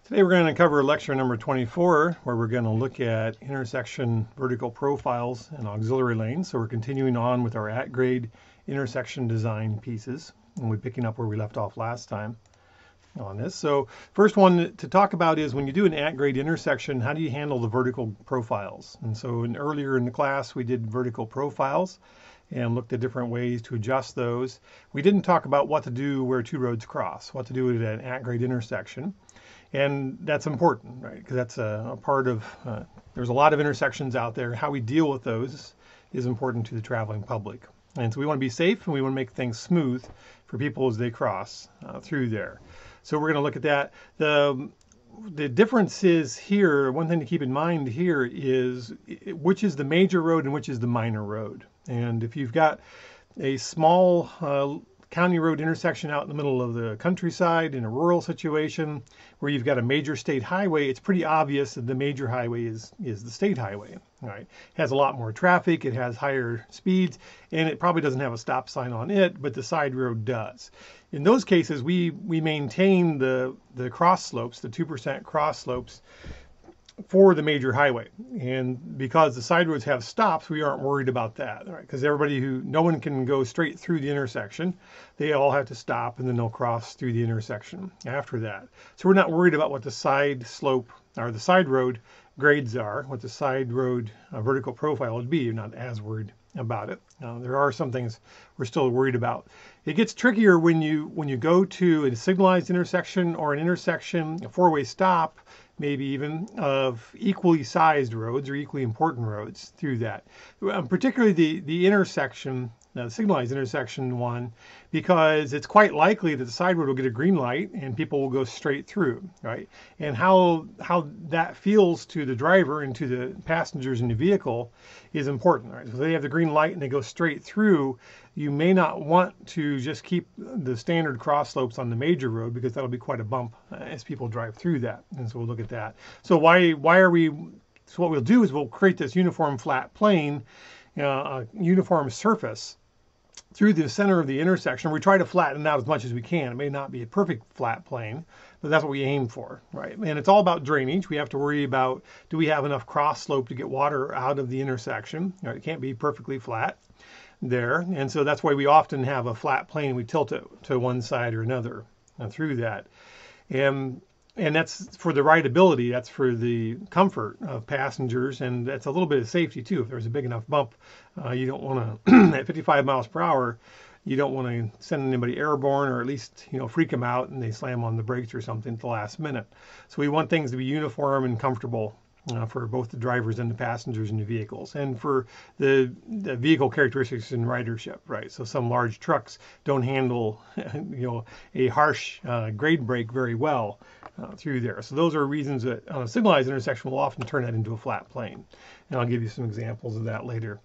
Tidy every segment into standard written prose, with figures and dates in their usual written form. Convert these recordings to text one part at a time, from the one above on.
Today we're going to cover lecture number 24, where we're going to look at intersection vertical profiles and auxiliary lanes. So we're continuing on with our at-grade intersection design pieces, and we're picking up where we left off last time on this. So first one to talk about is when you do an at-grade intersection, how do you handle the vertical profiles? And so earlier in the class we did vertical profiles and looked at different ways to adjust those. We didn't talk about what to do where two roads cross, what to do at an at-grade intersection. And that's important, right? Because that's a part of, there's a lot of intersections out there. How we deal with those is important to the traveling public. And so we want to be safe and we want to make things smooth for people as they cross through there. So we're going to look at that. The difference is here, one thing to keep in mind here is which is the major road and which is the minor road. And if you've got a small county road intersection out in the middle of the countryside in a rural situation where you've got a major state highway, it's pretty obvious that the major highway is the state highway. Right? It has a lot more traffic, it has higher speeds, and it probably doesn't have a stop sign on it, but the side road does. In those cases, we maintain the cross slopes, the 2% cross slopes, for the major highway. And because the side roads have stops, we aren't worried about that, right? Because no one can go straight through the intersection. They all have to stop and then they'll cross through the intersection after that. So we're not worried about what the side slope or the side road grades are, what the side road vertical profile would be. You're not as worried about it. There are some things we're still worried about. It gets trickier when you go to a signalized intersection or an intersection, a four-way stop, maybe even of equally sized roads or equally important roads through that. Particularly the intersection, the signalized intersection one, because it's quite likely that the side road will get a green light and people will go straight through, right? And how that feels to the driver and to the passengers in the vehicle is important, right? So they have the green light and they go straight through. You may not want to just keep the standard cross slopes on the major road because that'll be quite a bump as people drive through that. And so we'll look at that. So why are we, so what we'll do is we'll create this uniform flat plane, a uniform surface through the center of the intersection. We try to flatten it out as much as we can. It may not be a perfect flat plane, but that's what we aim for, right? And it's all about drainage. We have to worry about, do we have enough cross slope to get water out of the intersection? Right? It can't be perfectly flat there. And so that's why we often have a flat plane. We tilt it to one side or another through that. And that's for the rideability, that's for the comfort of passengers, and that's a little bit of safety too. If there's a big enough bump, you don't want to, at 55 miles per hour, you don't want to send anybody airborne or at least, freak them out and they slam on the brakes or something at the last minute. So we want things to be uniform and comfortable for both the drivers and the passengers in the vehicles, and for the vehicle characteristics and ridership, right? So some large trucks don't handle, a harsh grade brake very well through there. So those are reasons that on a signalized intersection we'll often turn that into a flat plane, and I'll give you some examples of that later.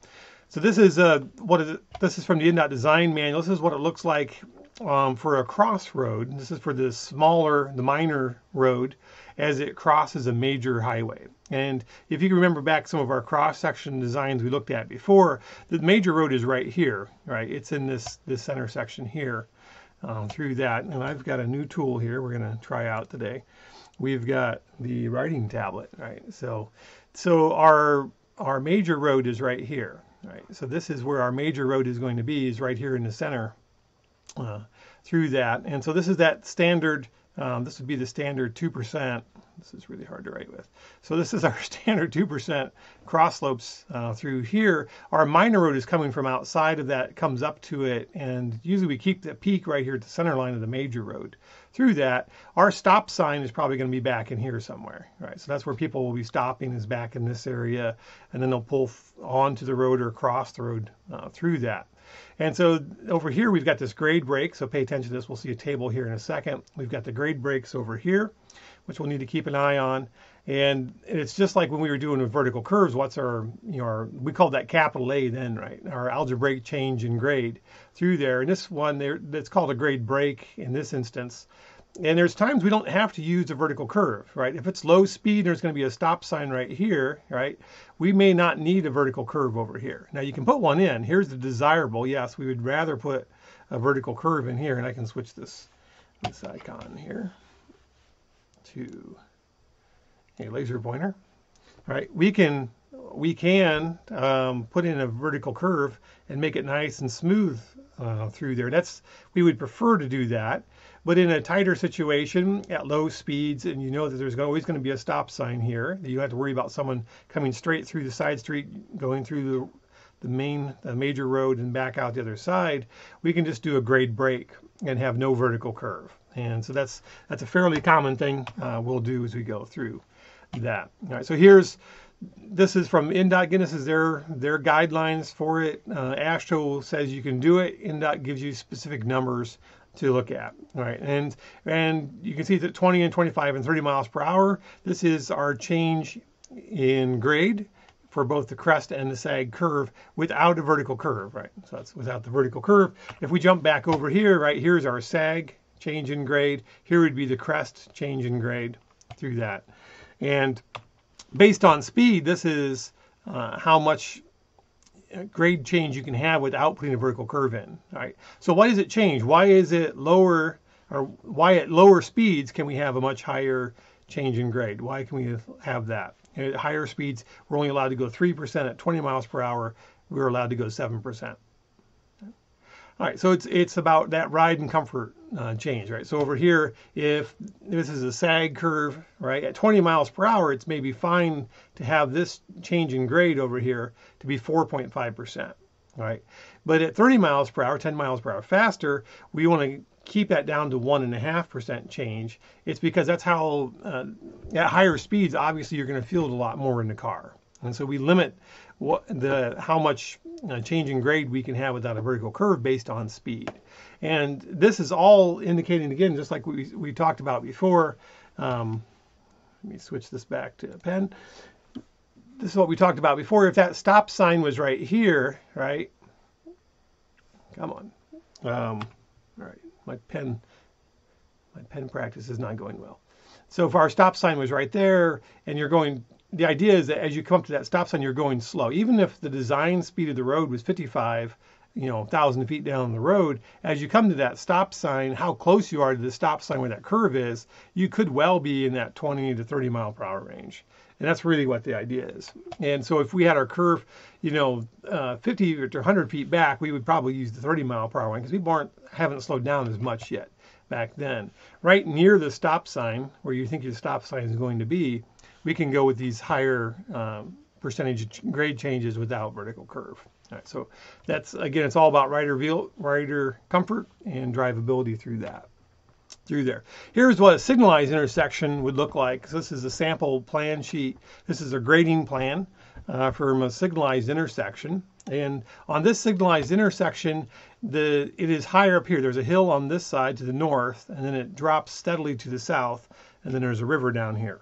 So this is this is from the INDOT design manual. This is what it looks like for a crossroad. This is for the minor road as it crosses a major highway. And if you can remember back some of our cross-section designs we looked at before, the major road is right here, right? It's in this center section here through that. And I've got a new tool here we're going to try out today. We've got the writing tablet, right? So our major road is right here, right? So this is where our major road is going to be, is right here in the center through that. And so this is that standard, this would be the standard 2%. This is really hard to write with. So this is our standard 2% cross slopes through here. Our minor road is coming from outside of that, comes up to it, and usually we keep the peak right here at the center line of the major road. Through that, our stop sign is probably going to be back in here somewhere, right? So that's where people will be stopping, is back in this area, and then they'll pull onto the road or across the road through that. And so over here we've got this grade brake, so pay attention to this. We'll see a table here in a second. We've got the grade brakes over here, which we'll need to keep an eye on. And it's just like when we were doing with vertical curves, what's our, we called that capital A then, right? Our algebraic change in grade through there. And this one, that's called a grade brake in this instance. And there's times we don't have to use a vertical curve, right? If it's low speed, there's going to be a stop sign right here, right? We may not need a vertical curve over here. Now you can put one in. Here's the desirable. Yes, we would rather put a vertical curve in here, and I can switch this icon here to a laser pointer. All right, we can put in a vertical curve and make it nice and smooth through there. We would prefer to do that, but in a tighter situation at low speeds, and you know that there's always going to be a stop sign here, that you have to worry about someone coming straight through the side street, going through the major road and back out the other side. We can just do a grade break and have no vertical curve. And so that's a fairly common thing we'll do as we go through that. All right, so this is from INDOT. Again, this is their guidelines for it. AASHTO says you can do it. INDOT gives you specific numbers to look at. All right, and you can see that 20 and 25 and 30 miles per hour. This is our change in grade for both the crest and the sag curve without a vertical curve, right? So that's without the vertical curve. If we jump back over here, right, here's our sag change in grade. Here would be the crest change in grade through that. And based on speed, this is how much grade change you can have without putting a vertical curve in. All right. So why does it change? Why is it lower, or why at lower speeds can we have a much higher change in grade? Why can we have that? At higher speeds, we're only allowed to go 3%. At 20 miles per hour, we're allowed to go 7%. All right, so it's about that ride and comfort change, right? So over here, if this is a sag curve, right, at 20 miles per hour, it's maybe fine to have this change in grade over here to be 4.5%, right? But at 30 miles per hour, 10 miles per hour faster, we want to keep that down to 1.5% change. It's because that's how, at higher speeds, obviously you're going to feel it a lot more in the car. And so we limit how much change in grade we can have without a vertical curve based on speed. And this is all indicating, again, just like we talked about before. Let me switch this back to a pen. This is what we talked about before. If that stop sign was right here, right? Come on. All right, my pen practice is not going well. So if our stop sign was right there, and you're going, the idea is that as you come up to that stop sign, you're going slow. Even if the design speed of the road was 55, 1,000 feet down the road, as you come to that stop sign, how close you are to the stop sign where that curve is, you could well be in that 20 to 30 mile per hour range. And that's really what the idea is. And so if we had our curve, 50 or 100 feet back, we would probably use the 30 mile per hour one because we haven't slowed down as much yet back then. Right near the stop sign, where you think your stop sign is going to be, we can go with these higher percentage grade changes without vertical curve. All right, so that's, again, it's all about rider comfort and drivability through there. Here's what a signalized intersection would look like. So this is a sample plan sheet. This is a grading plan from a signalized intersection. And on this signalized intersection, it is higher up here. There's a hill on this side to the north, and then it drops steadily to the south, and then there's a river down here.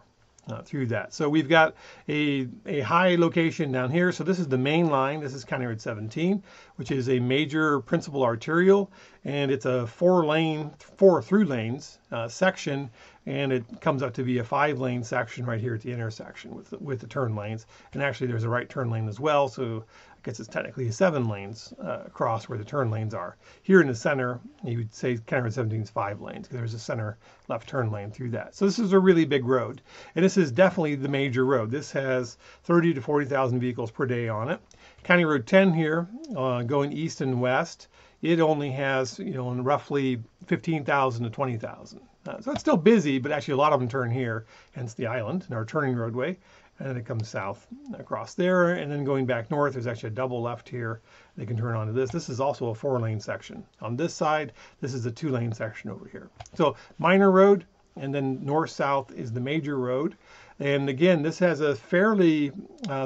Through that. So we've got a high location down here. So this is the main line. This is County Road 17, which is a major principal arterial, and it's a 4 through lanes section, and it comes up to be a 5-lane section right here at the intersection with the turn lanes. And actually there's a right turn lane as well, so I guess it's technically 7 lanes across where the turn lanes are. Here in the center, you would say County Road 17 is 5 lanes because there's a center left turn lane through that. So this is a really big road, and this is definitely the major road. This has 30 to 40,000 vehicles per day on it. County Road 10 here, going east and west, it only has, roughly 15,000 to 20,000. So it's still busy, but actually a lot of them turn here, hence the island and our turning roadway. And then it comes south across there, and then going back north, there's actually a double left here. They can turn onto this. This is also a 4-lane section. On this side, this is a 2-lane section over here. So minor road, and then north-south is the major road. And again, this has a fairly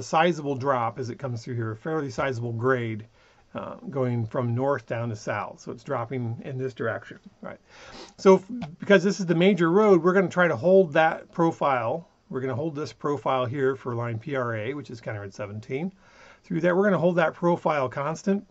sizable drop as it comes through here, a fairly sizable grade going from north down to south. So it's dropping in this direction, right? So because this is the major road, we're going to try to hold that profile. We're going to hold this profile here for line PRA, which is County Road 17. Through that, we're going to hold that profile constant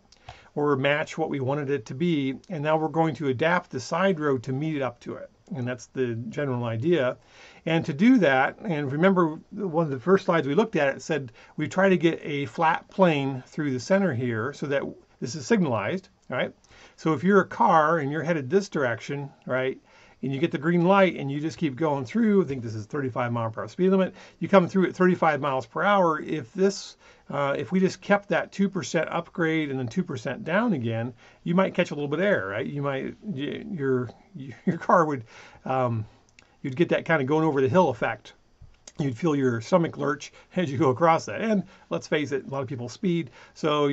or match what we wanted it to be. And now we're going to adapt the side road to meet up to it. And that's the general idea. And to do that, and remember one of the first slides we looked at, it said we try to get a flat plane through the center here so that this is signalized, right? So if you're a car and you're headed this direction, right, and you get the green light and you just keep going through, I think this is 35-mile-per-hour speed limit, you come through at 35 miles per hour. If we just kept that 2% upgrade and then 2% down again, you might catch a little bit of air, right? Your car would, you'd get that kind of going over the hill effect. You'd feel your stomach lurch as you go across that. And let's face it, a lot of people speed. So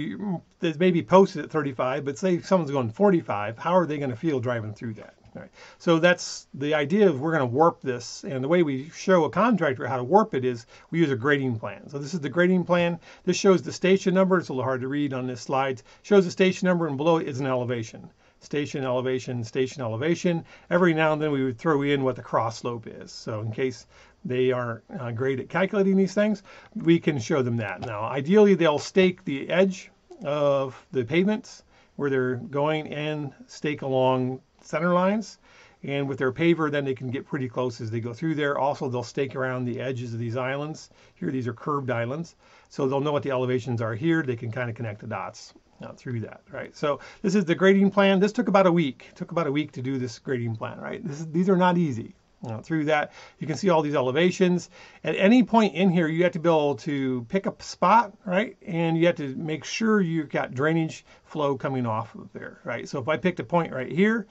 it may be posted at 35, but say someone's going 45, how are they going to feel driving through that? All right. So that's the idea of we're going to warp this. And the way we show a contractor how to warp it is we use a grading plan. So this is the grading plan. This shows the station number. It's a little hard to read on this slide. Shows the station number, and below it is an elevation. Station elevation, station elevation. Every now and then we would throw in what the cross slope is. So in case they aren't great at calculating these things, we can show them that. Now, ideally, they'll stake the edge of the pavements where they're going and stake along center lines. And with their paver, then they can get pretty close as they go through there. Also, they'll stake around the edges of these islands. Here, these are curved islands. So they'll know what the elevations are here. They can kind of connect the dots through that, right? So this is the grading plan. This took about a week. It took about a week to do this grading plan, right? These are not easy. Through that, you can see all these elevations. At any point in here, you have to be able to pick a spot, right? And you have to make sure you've got drainage flow coming off of there, right? So if I picked a point right here,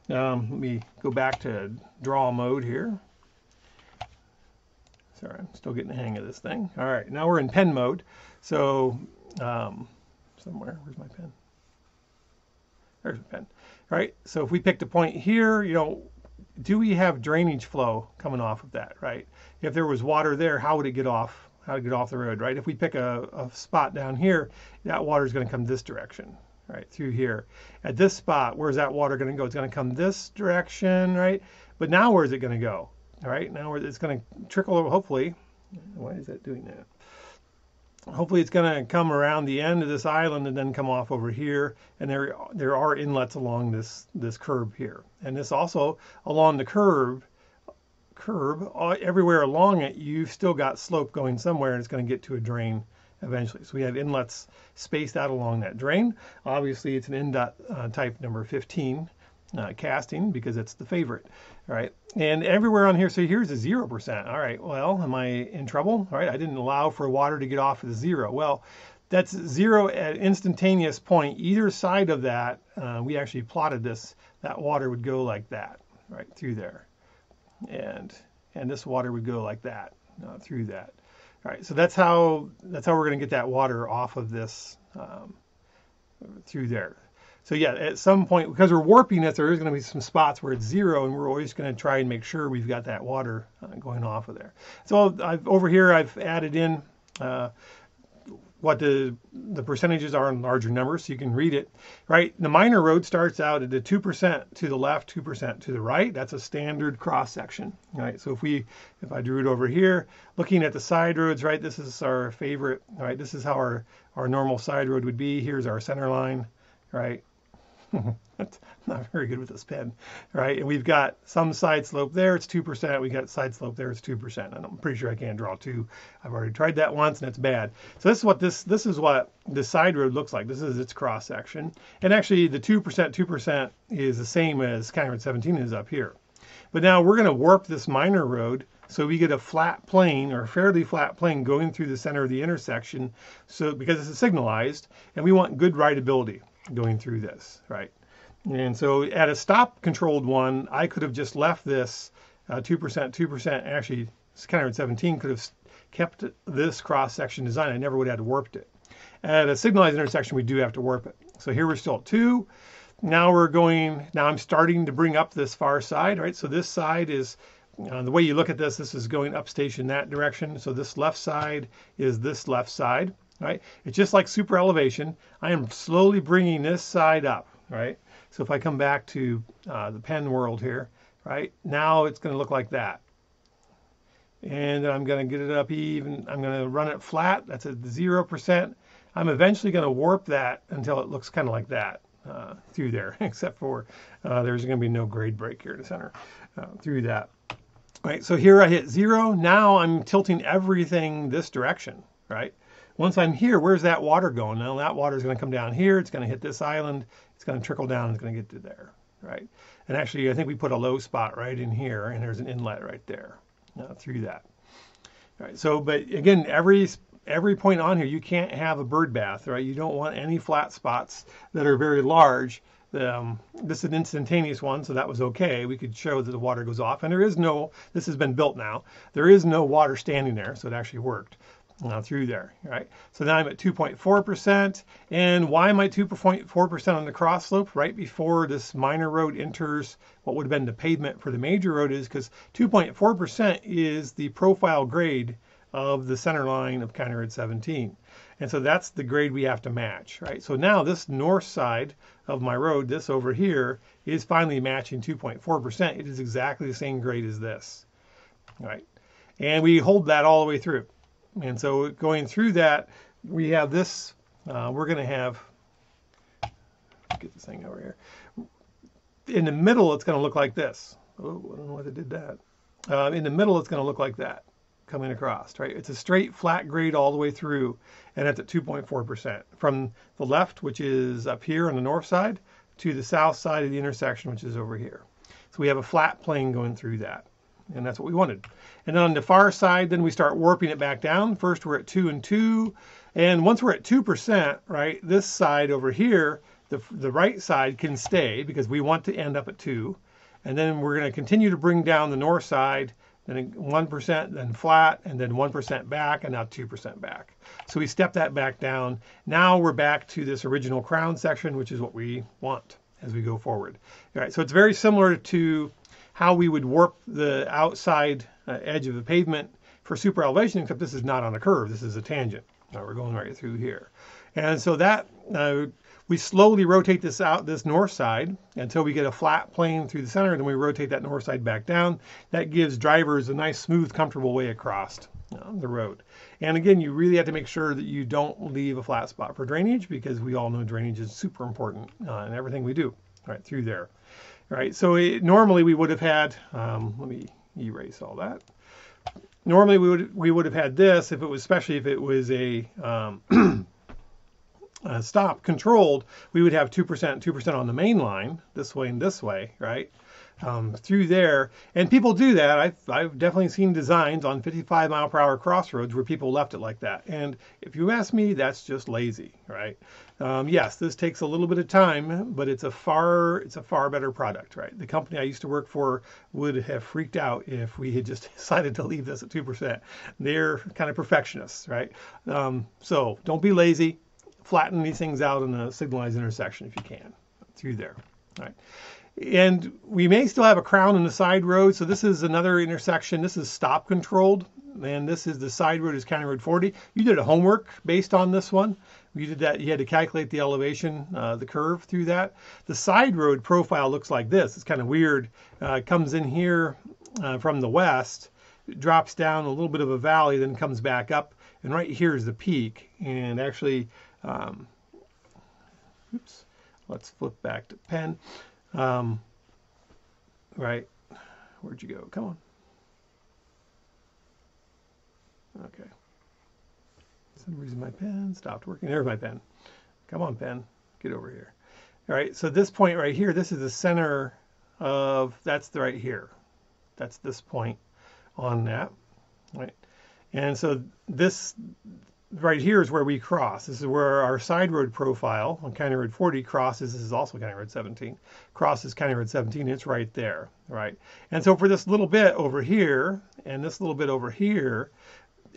let me go back to draw mode here. Sorry, I'm still getting the hang of this thing. All right, now we're in pen mode. So somewhere, where's my pen? There's my pen. All right, so if we picked a point here, do we have drainage flow coming off of that, right? If there was water there, how would it get off? How would it get off the road, right? If we pick a spot down here, that water is going to come this direction, right, through here. At this spot, where's that water going to go? It's going to come this direction, right? But now where's it going to go? All right, now it's going to trickle over, hopefully. Why is that doing that? Hopefully it's going to come around the end of this island and then come off over here. And there are inlets along this curb here. And this also, along the curb, everywhere along it, you've still got slope going somewhere, and it's going to get to a drain eventually. So we have inlets spaced out along that drain. Obviously, it's an indot type number 15 casting because it's the favorite, right? And everywhere on here, so here's a 0%. All right, well, am I in trouble? All right, I didn't allow for water to get off of the 0. Well, that's 0 at instantaneous point. Either side of that, we actually plotted this. That water would go like that, right through there, and this water would go like that through that. All right, so that's how we're going to get that water off of this through there. So yeah, at some point, because we're warping it, there is going to be some spots where it's 0, and we're always going to try and make sure we've got that water going off of there. So over here, I've added in what the percentages are in larger numbers, so you can read it, right? The minor road starts out at a 2% to the left, 2% to the right. That's a standard cross section, right? So if I drew it over here, looking at the side roads, right? This is our favorite, right? This is how our normal side road would be. Here's our center line, right? That's not very good with this pen, right? And we've got some side slope there, it's 2%. We got side slope there, it's 2%. And I'm pretty sure I can't draw 2. I've already tried that once, and it's bad. So this is what the side road looks like. This is its cross section. And actually, the 2% is the same as County Road 17 is up here. But now we're going to warp this minor road so we get a flat plane, or fairly flat plane, going through the center of the intersection. So because it's signalized, and we want good rideability going through this, right? And so at a stop controlled one, I could have just left this 2%. Actually, County Road 17 could have kept this cross section design. I never would have had to warp it. At a signalized intersection, we do have to warp it. So here we're still at 2. Now I'm starting to bring up this far side, right? So this side is, the way you look at this is going up station that direction. So this left side is this left side, right? It's just like super elevation. I am slowly bringing this side up, right? So if I come back to the pen world here, right? Now it's going to look like that. And I'm going to get it up even. I'm going to run it flat. That's at 0%. I'm eventually going to warp that until it looks kind of like that through there, except for there's going to be no grade break here to center through that. Right, so here I hit 0. Now I'm tilting everything this direction, right? Once I'm here, where's that water going? Now that water is going to come down here. It's going to hit this island. It's going to trickle down. It's going to get to there. right? And actually, I think we put a low spot right in here, and there's an inlet right there through that. All right. So, but again, every point on here, you can't have a bird bath, right? You don't want any flat spots that are very large. This is an instantaneous one, so that was okay. We could show that the water goes off, and there is no, this has been built now, there is no water standing there, so it actually worked through there, right? So now I'm at 2.4%, and why am I 2.4% on the cross slope right before this minor road enters what would have been the pavement for the major road is because 2.4% is the profile grade of the center line of County Road 17. And so that's the grade we have to match, right? So now this north side of my road, this over here, is finally matching 2.4%. It is exactly the same grade as this, right? And we hold that all the way through. And so going through that, we have this, we're going to have, get this thing over here. In the middle, it's going to look like this. Oh, I don't know why they did that. In the middle, it's going to look like that coming across, right? It's a straight flat grade all the way through, and it's at 2.4%. From the left, which is up here on the north side, to the south side of the intersection, which is over here. So we have a flat plane going through that, and that's what we wanted. And then on the far side, then we start warping it back down. First, we're at 2 and 2, and once we're at 2%, right, this side over here, the right side can stay because we want to end up at 2. And then we're going to continue to bring down the north side, then 1%, then flat, and then 1% back, and now 2% back. So we step that back down. Now we're back to this original crown section, which is what we want as we go forward. All right, so it's very similar to how we would warp the outside edge of the pavement for super elevation, except this is not on a curve. This is a tangent. Now we're going right through here. And so that we slowly rotate this out, this north side, until we get a flat plane through the center, and then we rotate that north side back down. That gives drivers a nice, smooth, comfortable way across the road. And again, you really have to make sure that you don't leave a flat spot for drainage, because we all know drainage is super important in everything we do right through there. All right, so normally we would have had, let me erase all that. Normally we would have had this if it was, especially if it was a stop controlled, we would have 2% on the main line, this way and this way, right? Through there. And people do that. I've definitely seen designs on 55-mile-per-hour crossroads where people left it like that. And if you ask me, that's just lazy, right? Yes, this takes a little bit of time, but it's a far better product, right? The company I used to work for would have freaked out if we had just decided to leave this at 2%. They're kind of perfectionists, right? So don't be lazy. Flatten these things out in a signalized intersection if you can through there. All right. And we may still have a crown in the side road. So this is another intersection. This is stop controlled. And this is the side road is County Road 40. You did a homework based on this one. You did that. You had to calculate the elevation, the curve through that. The side road profile looks like this. It's kind of weird. It comes in here from the west, drops down a little bit of a valley, then comes back up. And right here is the peak. And actually, oops, let's flip back to pen. Right, where'd you go? Come on. Okay. For some reason my pen stopped working. There's my pen. Come on, pen. Get over here. All right, so this point right here, this is the center of, that's the right here. That's this point on that, right? And so this right here is where we cross. This is where our side road profile on County Road 40 crosses. This is also County Road 17. Crosses County Road 17. It's right there, right? And so for this little bit over here and this little bit over here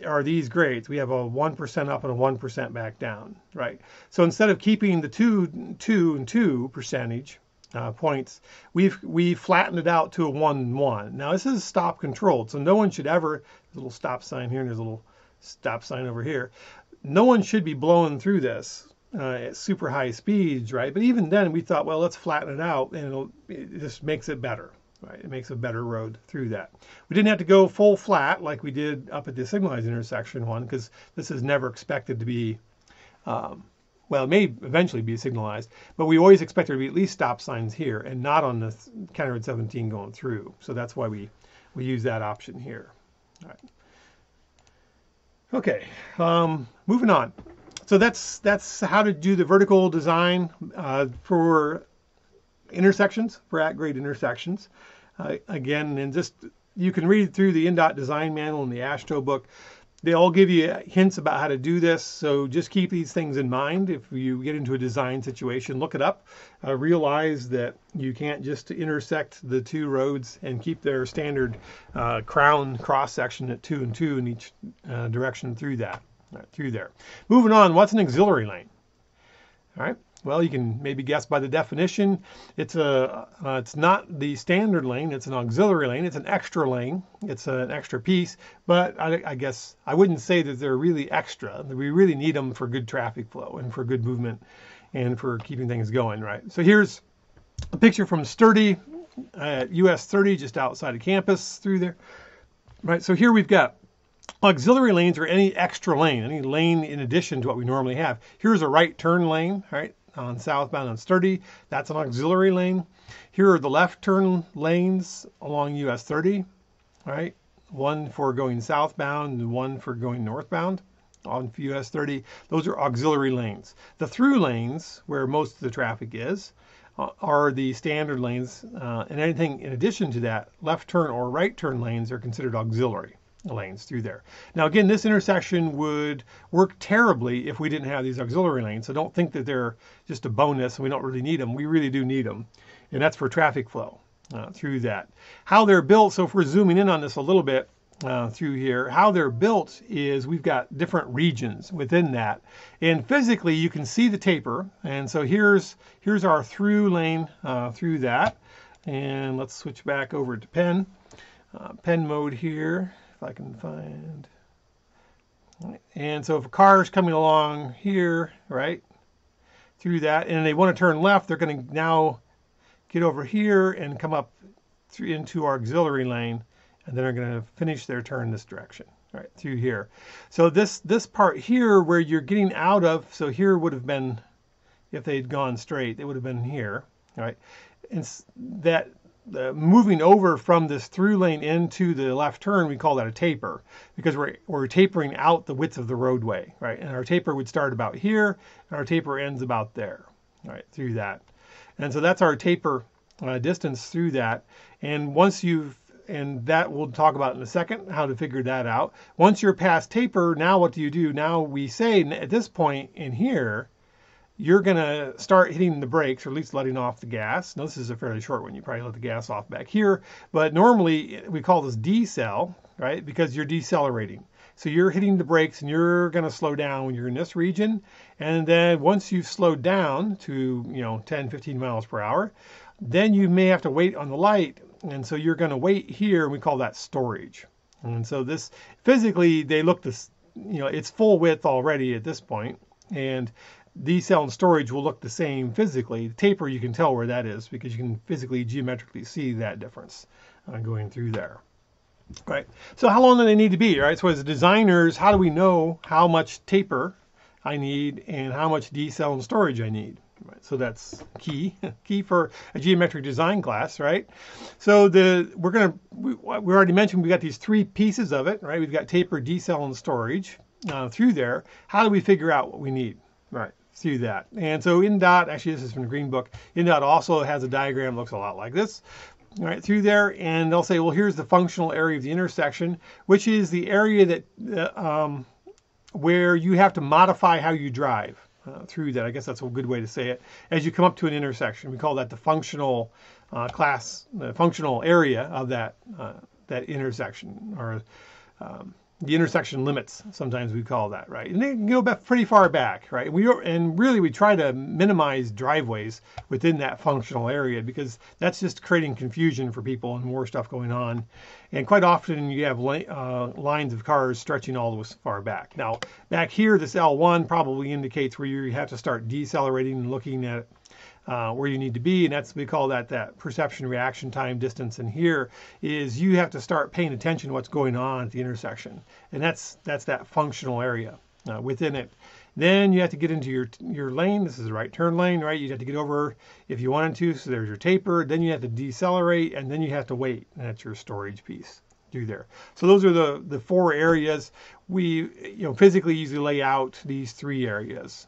are these grades. We have a 1% up and a 1% back down, right? So instead of keeping the 2 percentage points, we've flattened it out to a 1 and 1. Now this is stop controlled, so no one should ever, there's a little stop sign here and there's a little stop sign over here. No one should be blowing through this at super high speeds, right? But even then we thought, well, let's flatten it out, and it just makes it better, right? It makes a better road through that. We didn't have to go full flat like we did up at the Signalized intersection one, because this is never expected to be, well, it may eventually be signalized, but we always expect there to be at least stop signs here and not on the County Road 17 going through. So that's why we use that option here. All right. Okay, moving on. So that's how to do the vertical design for intersections, for at-grade intersections. Again, and just you can read through the INDOT design manual and the AASHTO book. They all give you hints about how to do this, so just keep these things in mind. If you get into a design situation, look it up. Realize that you can't just intersect the two roads and keep their standard crown cross-section at 2 and 2 in each direction through that, through there. Moving on, what's an auxiliary lane? All right. Well, you can maybe guess by the definition. It's not the standard lane. It's an auxiliary lane. It's an extra lane. It's an extra piece. But I guess I wouldn't say that they're really extra. We really need them for good traffic flow and for good movement and for keeping things going, right? So here's a picture from Sturdy at US 30, just outside of campus through there, right? So here we've got auxiliary lanes, or any extra lane, any lane in addition to what we normally have. Here's a right turn lane, right? On southbound on Sturdy, that's an auxiliary lane. Here are the left turn lanes along US 30, right? One for going southbound and one for going northbound on US 30. Those are auxiliary lanes. The through lanes, where most of the traffic is, are the standard lanes, and anything in addition to that, left turn or right turn lanes, are considered auxiliary lanes through there. Now again, this intersection would work terribly if we didn't have these auxiliary lanes, so don't think that they're just a bonus and we don't really need them. We really do need them, and that's for traffic flow through that. How they're built, so if we're zooming in on this a little bit through here, how they're built is we've got different regions within that, and physically you can see the taper, and so here's our through lane through that, and let's switch back over to pen mode here. I can find, and so if a car is coming along here, right, through that, and they want to turn left, they're going to now get over here and come up into our auxiliary lane, and then they're going to finish their turn this direction, right, through here. So this part here where you're getting out of, so here would have been, if they'd gone straight, they would have been here, right, and that moving over from this through lane into the left turn, we call that a taper, because we're tapering out the width of the roadway, right? And our taper would start about here, and our taper ends about there, right, through that. And so that's our taper distance through that. And and that we'll talk about in a second, how to figure that out. Once you're past taper, now what do you do? Now we say at this point in here, you're going to start hitting the brakes, or at least letting off the gas. Now, this is a fairly short one. You probably let the gas off back here. But normally, we call this decel, right? Because you're decelerating. So you're hitting the brakes, and you're going to slow down when you're in this region. And then once you've slowed down to 10, 15 miles per hour, then you may have to wait on the light. And so you're going to wait here, and we call that storage. And so this, physically, they look this, it's full width already at this point. And decel and storage will look the same physically. The taper, you can tell where that is because you can physically, geometrically see that difference going through there. Right. So how long do they need to be? Right. So as designers, how do we know how much taper I need and how much decel and storage I need? Right. So that's key for a geometric design class, right? So we already mentioned we got these three pieces of it, right? We've got taper, decel, and storage through there. How do we figure out what we need? Right. Through that. And so INDOT, actually this is from the Green Book, INDOT also has a diagram that looks a lot like this, right, through there, and they'll say, well, here's the functional area of the intersection, which is the area that where you have to modify how you drive through that. I guess that's a good way to say it. As you come up to an intersection, we call that the functional the functional area of that intersection, or the intersection limits, sometimes we call that, right? And they can go back pretty far back, right? And really we try to minimize driveways within that functional area because that's just creating confusion for people and more stuff going on. And quite often you have lines of cars stretching all this far back. Now, back here, this L1 probably indicates where you have to start decelerating and looking at where you need to be, and that's, we call that perception reaction time distance. And here is you have to start paying attention to what's going on at the intersection, and that's that functional area within it. Then you have to get into your lane. This is the right turn lane, right? You have to get over if you wanted to. So there's your taper. Then you have to decelerate, and then you have to wait, and that's your storage piece through there. So those are the four areas. We physically usually lay out these three areas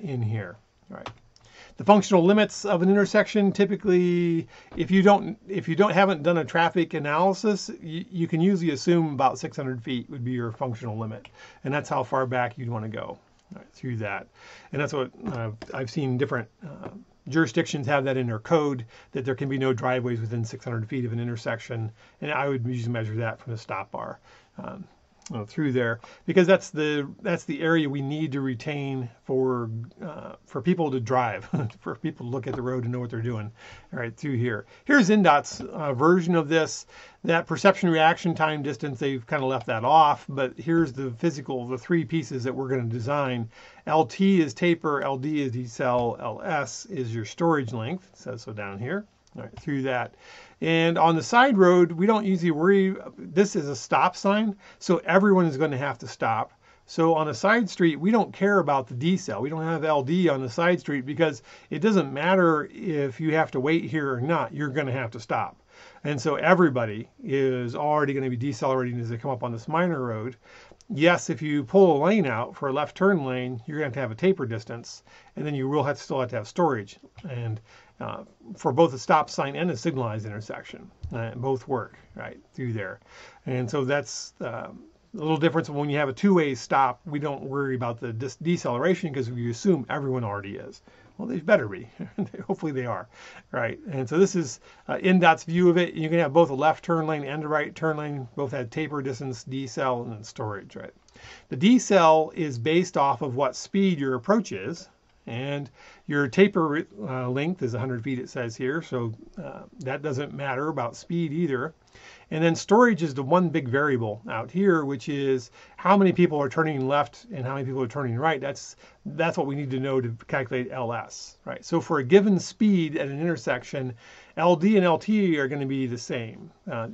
in here, right? The functional limits of an intersection, typically, if you haven't done a traffic analysis, you can usually assume about 600 feet would be your functional limit, and that's how far back you'd want to go through that. And that's what I've seen different jurisdictions have that in their code, that there can be no driveways within 600 feet of an intersection, and I would usually measure that from the stop bar through there, because that's the area we need to retain for people to drive, for people to look at the road and know what they're doing. All right, through here. Here's INDOT's version of this. That perception, reaction time, distance, they've kind of left that off, but here's the three pieces that we're going to design. LT is taper, LD is decel, LS is your storage length. It says so down here. All right, through that. And on the side road, we don't usually worry. This is a stop sign, so everyone is going to have to stop. So on a side street, we don't care about the decel. We don't have LD on the side street because it doesn't matter if you have to wait here or not. You're going to have to stop. And so everybody is already going to be decelerating as they come up on this minor road. Yes, if you pull a lane out for a left turn lane, you're going to have a taper distance, and then you will still have to have storage. And for both a stop sign and a signalized intersection, both work right through there. And so that's a little difference. When you have a two-way stop, we don't worry about the deceleration because we assume everyone already is. Well, they better be. Hopefully they are, right? And so this is INDOT's view of it. You can have both a left turn lane and a right turn lane. Both have taper distance, decel, and then storage, right? The decel is based off of what speed your approach is, and your taper length is 100 feet, it says here, so that doesn't matter about speed either. And then storage is the one big variable out here, which is how many people are turning left and how many people are turning right. That's what we need to know to calculate LS, right? So for a given speed at an intersection, LD and LT are going to be the same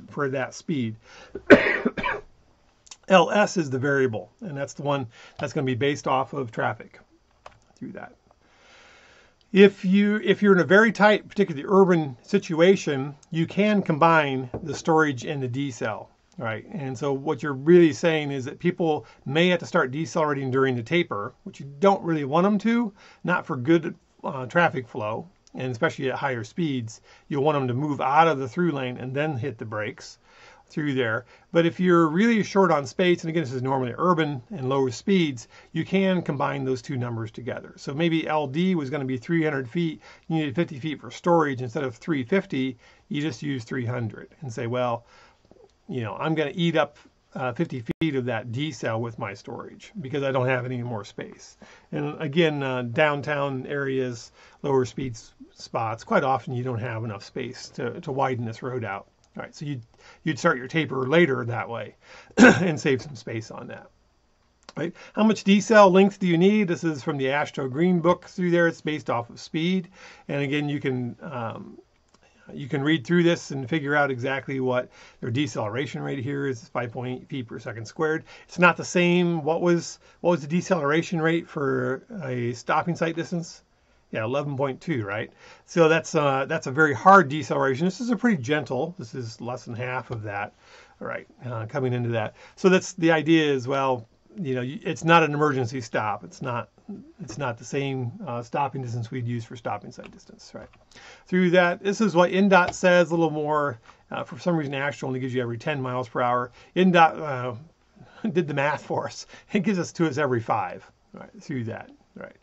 for that speed. LS is the variable, and that's the one that's going to be based off of traffic through that. If you're in a very tight, particularly urban situation, you can combine the storage and the decel, right? And so what you're really saying is that people may have to start decelerating during the taper, which you don't really want them to, not for good traffic flow, and especially at higher speeds. You'll want them to move out of the through lane and then hit the brakes through there. But if you're really short on space, and again, this is normally urban and lower speeds, you can combine those two numbers together. So maybe LD was going to be 300 feet, you needed 50 feet for storage. Instead of 350, you just use 300 and say, well, you know, I'm going to eat up 50 feet of that decel with my storage because I don't have any more space. And again, downtown areas, lower speed spots, quite often you don't have enough space to widen this road out. All right, so you'd start your taper later that way and save some space on that. Right? How much decel length do you need? This is from the Astro Green book through there. It's based off of speed. And again, you can read through this and figure out exactly what their deceleration rate here is, 5.8 feet per second squared. It's not the same. What was the deceleration rate for a stopping sight distance? Yeah, 11.2, right? So that's a very hard deceleration. This is a pretty gentle. This is less than half of that. All right, coming into that. So that's the idea as well. You know, it's not an emergency stop. It's not the same stopping distance we'd use for stopping sight distance, right? Through that, this is what INDOT says a little more. For some reason, Astro only gives you every 10 miles per hour. INDOT did the math for us. It gives us to us every 5, right? Through that, right?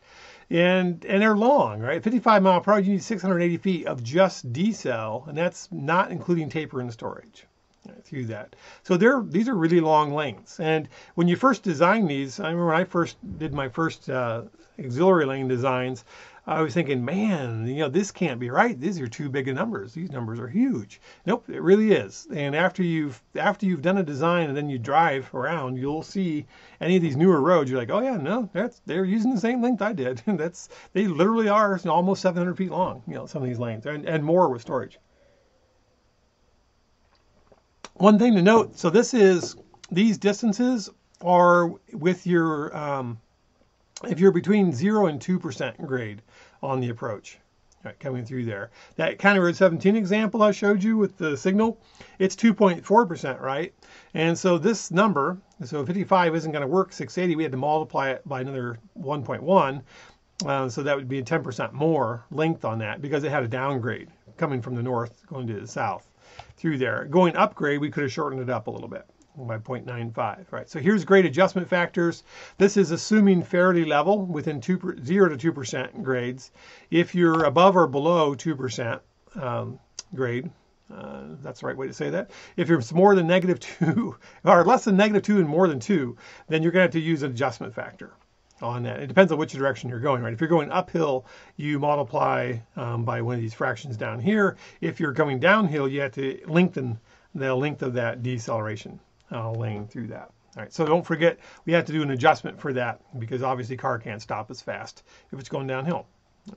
And they're long, right? 55 mile per hour, you need 680 feet of just decel, and that's not including taper and storage. Right, through that. So these are really long lengths. And when you first design these, I remember when I first did my first auxiliary lane designs, I was thinking, man, you know, this can't be right. These are too big of numbers. These numbers are huge. Nope, it really is. And after you've done a design and then you drive around, you'll see any of these newer roads. You're like, oh yeah, no, they're using the same length I did. They literally are almost 700 feet long. You know, some of these lanes and more with storage. One thing to note, so these distances are with your, if you're between 0 and 2% grade on the approach, right, coming through there. That County Road 17 example I showed you with the signal, it's 2.4%, right? And so this number, so 55 isn't going to work 680, we had to multiply it by another 1.1. So that would be 10% more length on that because it had a downgrade coming from the north going to the south through there. Going upgrade, we could have shortened it up a little bit by 0.95, right? So here's grade adjustment factors. This is assuming fairly level within 0 to 2% grades. If you're above or below 2% grade, that's the right way to say that. If it's more than -2 or less than -2 and more than 2, then you're going to have to use an adjustment factor on that. It depends on which direction you're going, right? If you're going uphill, you multiply by one of these fractions down here. If you're going downhill, you have to lengthen the length of that deceleration lane through that. All right, so don't forget, we have to do an adjustment for that because obviously car can't stop as fast if it's going downhill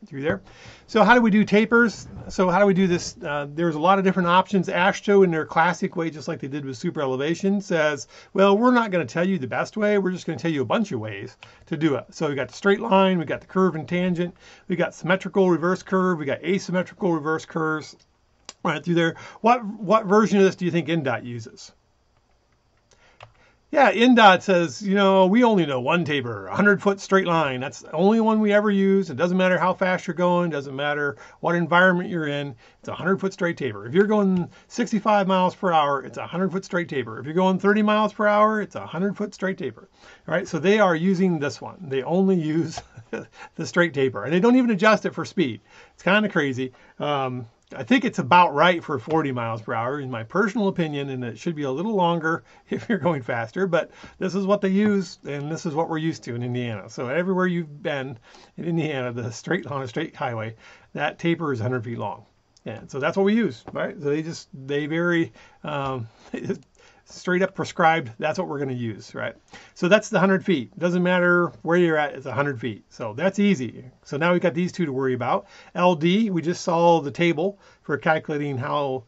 through there. So how do we do tapers? So how do we do this? There's a lot of different options. AASHTO in their classic way, just like they did with super elevation, says, well, we're not going to tell you the best way. We're just going to tell you a bunch of ways to do it. So we got the straight line, we got the curve and tangent, we got symmetrical reverse curve, we got asymmetrical reverse curves right through there. What version of this do you think NDOT uses? Yeah, NDOT says, you know, we only know one taper, 100-foot straight line. That's the only one we ever use. It doesn't matter how fast you're going. Doesn't matter what environment you're in. It's a 100-foot straight taper. If you're going 65 miles per hour, it's a 100-foot straight taper. If you're going 30 miles per hour, it's a 100-foot straight taper. All right, so they are using this one. They only use the straight taper, and they don't even adjust it for speed. It's kind of crazy. I think it's about right for 40 miles per hour in my personal opinion, and it should be a little longer if you're going faster, but this is what they use, and this is what we're used to in Indiana. So everywhere you've been in Indiana, on a straight highway, that taper is 100 feet long. And so that's what we use, right? So they very straight up prescribed, that's what we're going to use, right? So that's the 100 feet. Doesn't matter where you're at, it's 100 feet. So that's easy. So now we've got these two to worry about. LD, we just saw the table for calculating how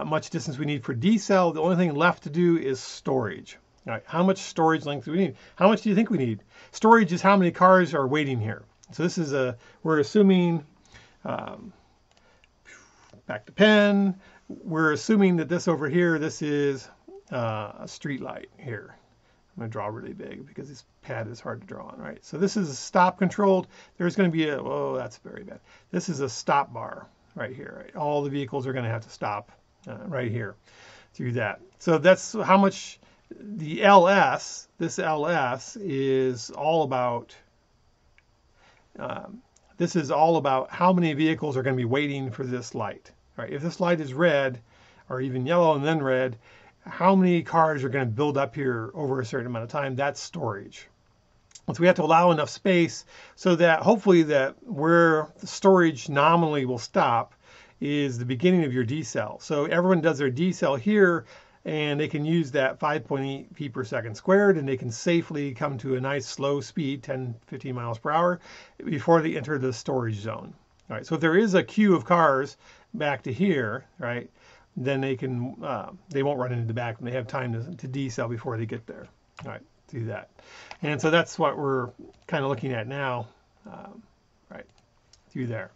much distance we need for decel. The only thing left to do is storage. All right, how much storage length do we need? How much do you think we need? Storage is how many cars are waiting here. So this is we're assuming, back to pen, we're assuming that this over here, this is a street light here. I'm going to draw really big because this pad is hard to draw on, right? So this is stop controlled. There's going to be oh, that's very bad. This is a stop bar right here, right? All the vehicles are going to have to stop right here through that. So that's how much the LS, this LS is all about, this is all about how many vehicles are going to be waiting for this light, right? If this light is red or even yellow and then red, how many cars are going to build up here over a certain amount of time? That's storage. So we have to allow enough space so that hopefully that where the storage nominally will stop is the beginning of your decel. So everyone does their decel here and they can use that 5.8 feet per second squared and they can safely come to a nice slow speed, 10, 15 miles per hour before they enter the storage zone. All right, so if there is a queue of cars back to here, right, then they can they won't run into the back when they have time to decel before they get there. All right, do that. And so that's what we're kind of looking at now, right, through there.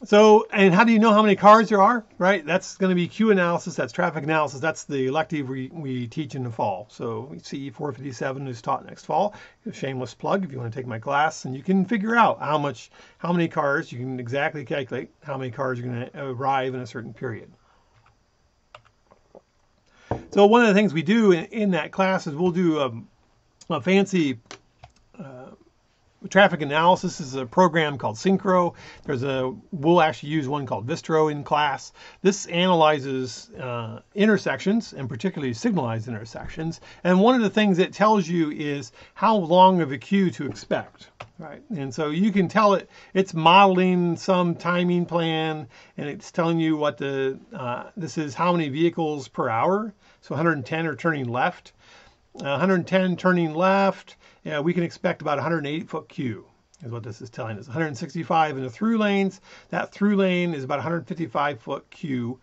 So, and how do you know how many cars there are, right? That's going to be queue analysis, that's traffic analysis, that's the elective we teach in the fall. So CE457 is taught next fall. A shameless plug if you want to take my class, and you can figure out how many cars, you can exactly calculate how many cars are going to arrive in a certain period. So one of the things we do in that class is we'll do a fancy traffic analysis. Is a program called Synchro. We'll actually use one called Vistro in class. This analyzes intersections, and particularly signalized intersections. And one of the things it tells you is how long of a queue to expect, right? And so you can tell it's modeling some timing plan, and it's telling you what this is how many vehicles per hour. So 110 are turning left. 110 turning left. Yeah, we can expect about 108-foot queue is what this is telling us. 165 in the through lanes. That through lane is about 155-foot queue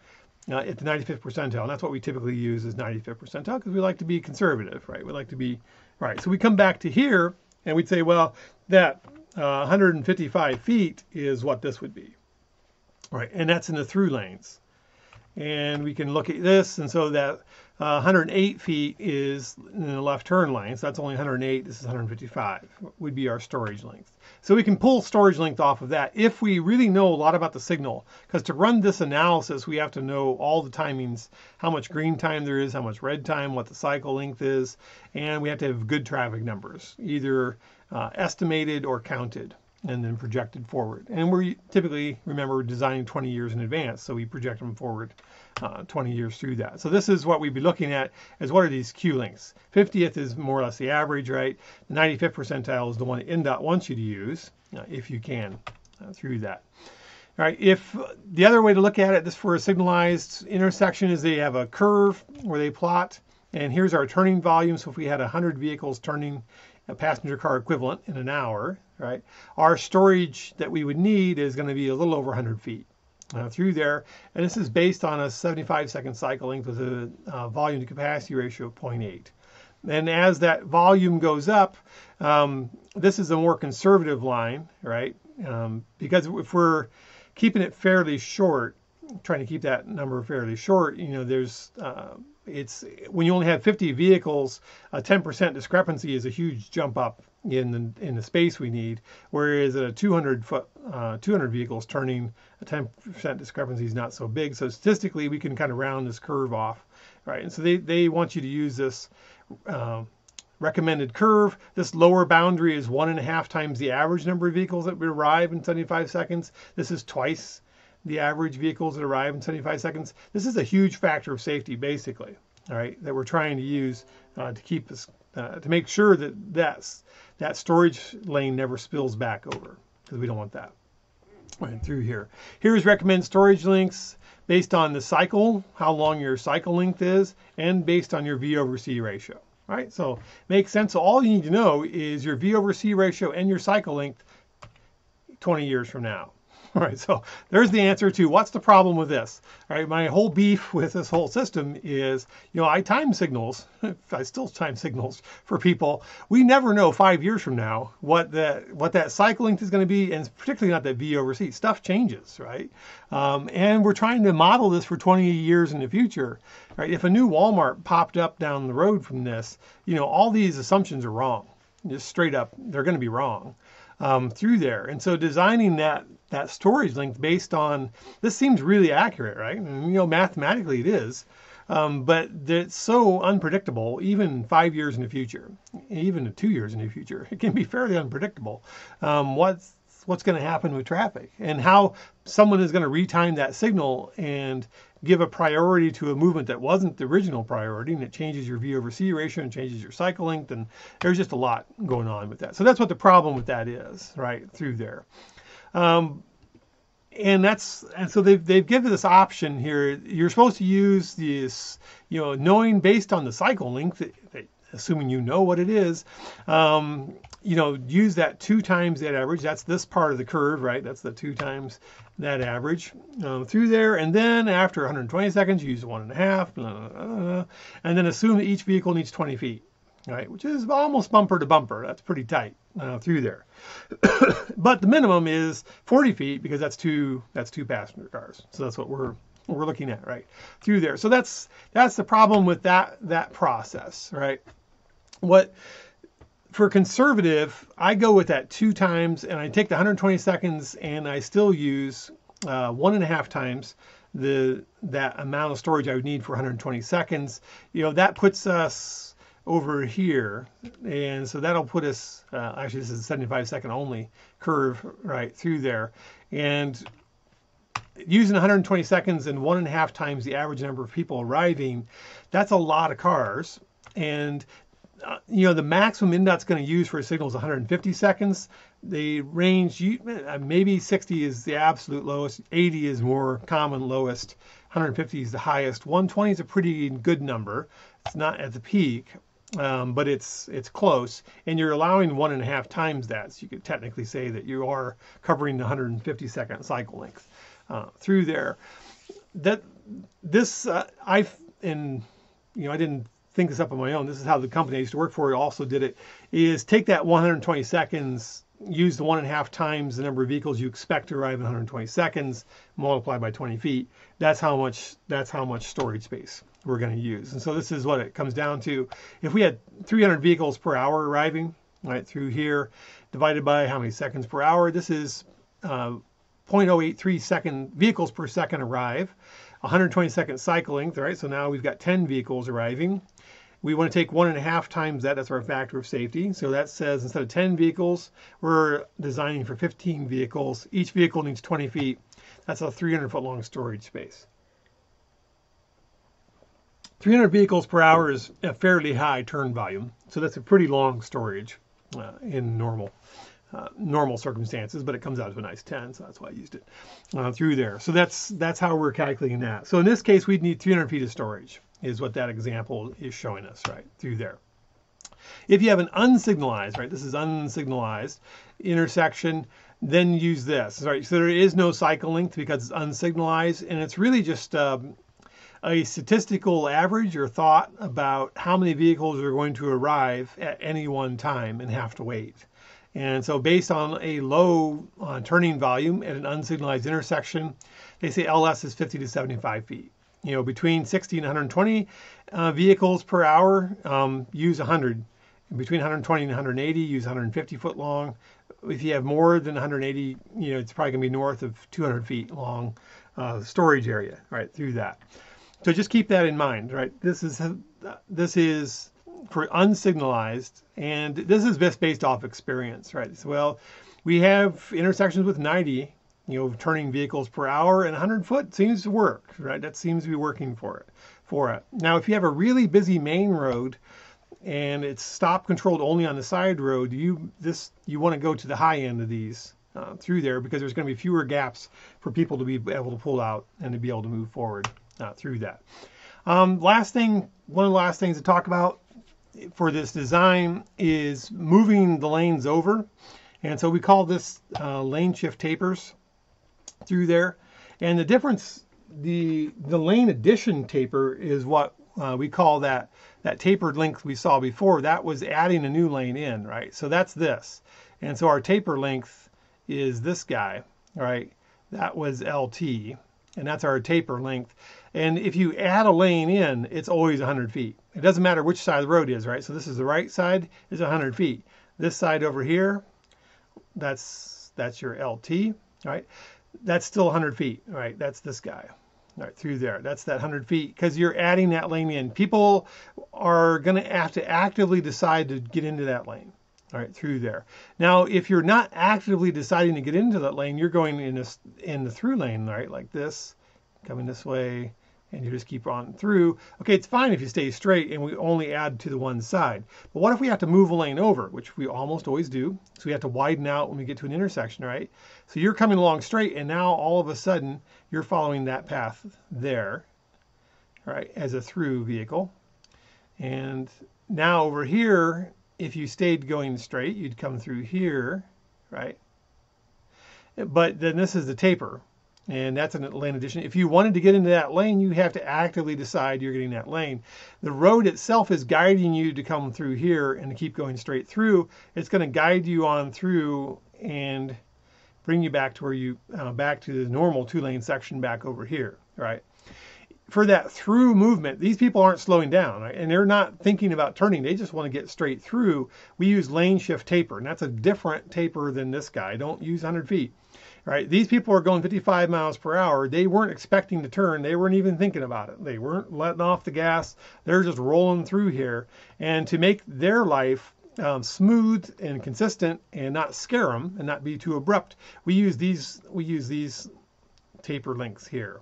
at the 95th percentile. And that's what we typically use is 95th percentile because we like to be conservative, right? We like to be, right. So we come back to here and we'd say, well, that 155 feet is what this would be, right? And that's in the through lanes. and we can look at this, and so that 108 feet is in the left turn lane, so that's only 108, this is 155, would be our storage length. So we can pull storage length off of that if we really know a lot about the signal, because to run this analysis, we have to know all the timings, how much green time there is, how much red time, what the cycle length is, and we have to have good traffic numbers, either estimated or counted, and then projected forward. And we're typically, remember, designing 20 years in advance, so we project them forward 20 years through that. So this is what we'd be looking at, is what are these Q lengths. 50th is more or less the average, right? The 95th percentile is the one that NDOT wants you to use, if you can, through that. All right, if the other way to look at it, this for a signalized intersection, is they have a curve where they plot, and here's our turning volume. So if we had 100 vehicles turning a passenger car equivalent in an hour, right, our storage that we would need is going to be a little over 100 feet through there. And this is based on a 75-second cycle length with a volume to capacity ratio of 0.8. And as that volume goes up, this is a more conservative line, right? Because if we're keeping it fairly short, trying to keep that number fairly short, you know, there's it's when you only have 50 vehicles, a 10% discrepancy is a huge jump up in the space we need. Whereas at a 200 vehicles turning, a 10% discrepancy is not so big. So statistically, we can kind of round this curve off, right? And so they want you to use this recommended curve. This lower boundary is 1.5 times the average number of vehicles that would arrive in 75 seconds. This is twice the average vehicles that arrive in 75 seconds. This is a huge factor of safety, basically, all right, that we're trying to use to keep us, to make sure that that storage lane never spills back over, because we don't want that. Right through here. Here's recommended storage lengths based on the cycle, how long your cycle length is, and based on your V over C ratio. All right, so makes sense. So all you need to know is your V over C ratio and your cycle length 20 years from now. All right, so there's the answer to what's the problem with this. All right, my whole beef with this whole system is, you know, I time signals, I still time signals for people. We never know 5 years from now what that cycle length is going to be, and particularly not that V over C. Stuff changes, right? And we're trying to model this for 20 years in the future. Right? If a new Walmart popped up down the road from this, you know, all these assumptions are wrong. Just straight up, they're going to be wrong through there. And so designing that storage length based on this seems really accurate, right? And, you know, mathematically it is, but it's so unpredictable. Even 5 years in the future, even 2 years in the future, it can be fairly unpredictable. What's going to happen with traffic and how someone is going to retime that signal and give a priority to a movement that wasn't the original priority, and it changes your V over C ratio and changes your cycle length, and there's just a lot going on with that. So that's what the problem with that is, right, through there. And so they've given this option here. You're supposed to use this, you know, knowing based on the cycle length, assuming you know what it is, you know, use that 2 times that average. That's this part of the curve, right? That's the 2 times that average through there. And then after 120 seconds, use 1.5, and then assume that each vehicle needs 20 feet, right? Which is almost bumper to bumper. That's pretty tight through there. But the minimum is 40 feet because that's two passenger cars. So that's what we're looking at, right, through there. So that's the problem with that process, right? For conservative, I go with that 2 times, and I take the 120 seconds, and I still use 1.5 times that amount of storage I would need for 120 seconds. You know, that puts us over here, and so that'll put us, actually this is a 75-second only curve right through there, and using 120 seconds and 1.5 times the average number of people arriving, that's a lot of cars. And you know, the maximum NDOT's going to use for a signal is 150 seconds. The range, maybe 60 is the absolute lowest, 80 is more common lowest, 150 is the highest, 120 is a pretty good number. It's not at the peak, but it's close, and you're allowing 1.5 times that, so you could technically say that you are covering the 150-second cycle length through there. I didn't think this up on my own. This is how the company I used to work for also did it, is take that 120 seconds use the 1.5 times the number of vehicles you expect to arrive in 120 seconds, multiplied by 20 feet. That's how much storage space we're going to use. And so this is what it comes down to. If we had 300 vehicles per hour arriving right through here, divided by how many seconds per hour, this is 0.083 vehicles per second arrive, 120 second cycle length, right? So now we've got 10 vehicles arriving. We want to take 1.5 times that. That's our factor of safety. So that says instead of 10 vehicles, we're designing for 15 vehicles. Each vehicle needs 20 feet. That's a 300-foot long storage space. 300 vehicles per hour is a fairly high turn volume. So that's a pretty long storage in normal circumstances, but it comes out to a nice 10, so that's why I used it through there. So that's how we're calculating that. So in this case, we'd need 300 feet of storage, is what that example is showing us right through there. If you have an unsignalized, right, this is unsignalized intersection, then use this, right? So there is no cycle length because it's unsignalized, and it's really just a statistical average or thought about how many vehicles are going to arrive at any one time and have to wait. And so based on a low turning volume at an unsignalized intersection, they say LS is 50 to 75 feet. You know, between 60 and 120 vehicles per hour, use 100. Between 120 and 180, use 150 foot long. If you have more than 180, you know, it's probably going to be north of 200 feet long storage area, right, through that. So just keep that in mind, right? This is for unsignalized, and this is just based off experience, right? So, well, we have intersections with 90, you know, turning vehicles per hour, and 100 foot seems to work, right? That seems to be working for it. Now, if you have a really busy main road and it's stop controlled only on the side road, you want to go to the high end of these through there, because there's going to be fewer gaps for people to be able to pull out and to be able to move forward through that. One of the last things to talk about for this design is moving the lanes over. And so we call this lane shift tapers through there. And the difference, the lane addition taper is what we call that tapered length we saw before. That was adding a new lane in, right? So that's this. And so our taper length is this guy, right? That was LT, and that's our taper length. And if you add a lane in, it's always 100 feet. It doesn't matter which side of the road is, right? So this is the right side, is 100 feet. This side over here, that's your LT, right? That's still 100 feet, right? That's this guy, right, through there. That's that 100 feet, because you're adding that lane in. People are going to have to actively decide to get into that lane, all right, through there. Now, if you're not actively deciding to get into that lane, you're going in the through lane, right, like this, coming this way, and you just keep on through. Okay, it's fine if you stay straight and we only add to the one side. But what if we have to move a lane over, which we almost always do? So we have to widen out when we get to an intersection, right? So you're coming along straight, and now all of a sudden you're following that path there, right, as a through vehicle. And now over here, if you stayed going straight, you'd come through here, right? But then this is the taper, and that's a lane addition. If you wanted to get into that lane, you have to actively decide you're getting that lane. The road itself is guiding you to come through here and to keep going straight through. It's going to guide you on through and bring you back to where you back to the normal 2-lane section back over here, right? For that through movement, these people aren't slowing down, right? And they're not thinking about turning. They just want to get straight through. We use lane shift taper, and that's a different taper than this guy. Don't use 100 feet. Right? These people are going 55 miles per hour. They weren't expecting to turn. They weren't even thinking about it. They weren't letting off the gas. They're just rolling through here. And to make their life smooth and consistent and not scare them and not be too abrupt, we use these taper lengths here.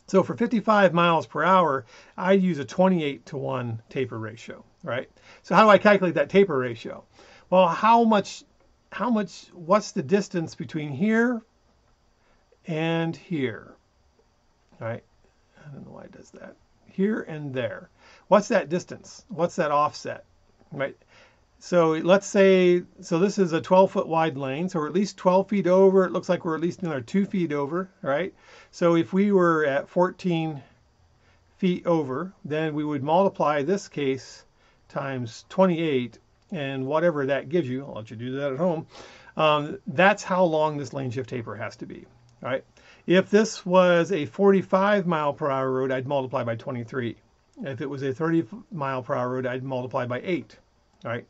So for 55 miles per hour, I use a 28-to-1 taper ratio, right? So how do I calculate that taper ratio? Well, what's the distance between here and here, right? I don't know why it does that. Here and there. What's that distance? What's that offset, right? So let's say, so this is a 12-foot wide lane, so we're at least 12 feet over. It looks like we're at least another 2 feet over, right? So if we were at 14 feet over, then we would multiply this case times 28, and whatever that gives you, I'll let you do that at home, That's how long this lane shift taper has to be. All right. If this was a 45 mile per hour road, I'd multiply by 23. If it was a 30 mile per hour road, I'd multiply by 8. All right.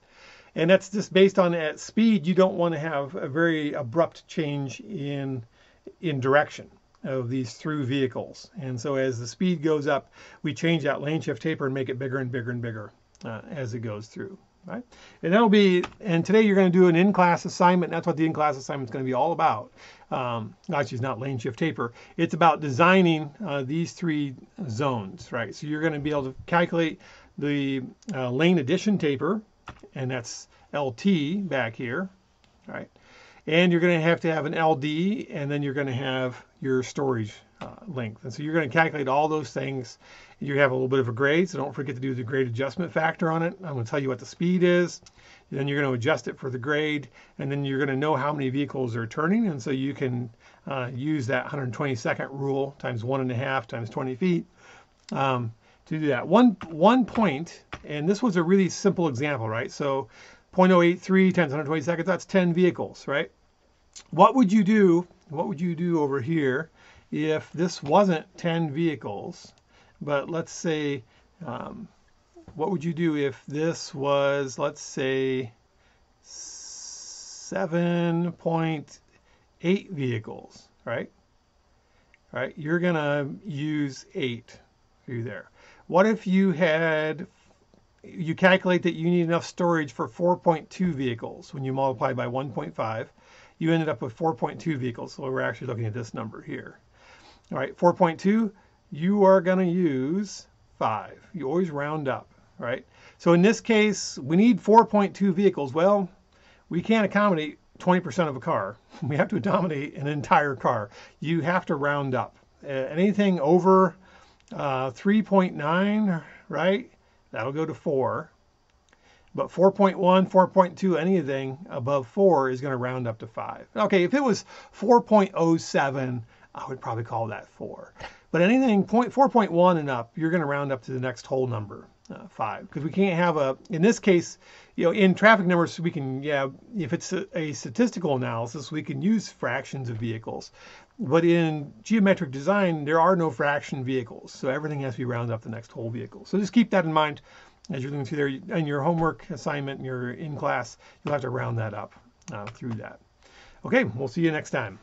And that's just based on at speed. You don't want to have a very abrupt change in direction of these through vehicles. And so as the speed goes up, we change that lane shift taper and make it bigger and bigger and bigger as it goes through. Right? And that'll be, and today you're going to do an in-class assignment. That's what the in-class assignment is going to be all about. Actually, it's not lane shift taper. It's about designing these 3 zones, right? So you're going to be able to calculate the lane addition taper, and that's LT back here, right? And you're going to have an LD, and then you're going to have your storage length. And so you're going to calculate all those things. You have a little bit of a grade, so don't forget to do the grade adjustment factor on it. I'm going to tell you what the speed is. Then you're going to adjust it for the grade, and then you're going to know how many vehicles are turning. And so you can use that 120-second rule times 1.5 times 20 feet to do that. One point, and this was a really simple example, right? So 0.083 times 120 seconds, that's 10 vehicles, right? What would you do over here if this wasn't 10 vehicles, but let's say, what would you do if this was, let's say, 7.8 vehicles, right? Right, you're gonna use 8 through there. What if you calculate that you need enough storage for 4.2 vehicles when you multiply by 1.5, you ended up with 4.2 vehicles. So we're actually looking at this number here. All right, 4.2, you are going to use 5. You always round up, right? So in this case, we need 4.2 vehicles. Well, we can't accommodate 20% of a car. We have to accommodate an entire car. You have to round up. Anything over 3.9, right? That'll go to 4. But 4.1, 4.2, anything above 4 is going to round up to 5. Okay, if it was 4.07, I would probably call that 4. But anything 4.1 and up, you're going to round up to the next whole number, 5. Because we can't have in this case, in traffic numbers, we can, if it's a statistical analysis, we can use fractions of vehicles. But in geometric design, there are no fraction vehicles. So everything has to be rounded up to the next whole vehicle. So just keep that in mind as you're looking through there. In your homework assignment, in your in class, you'll have to round that up through that. Okay, we'll see you next time.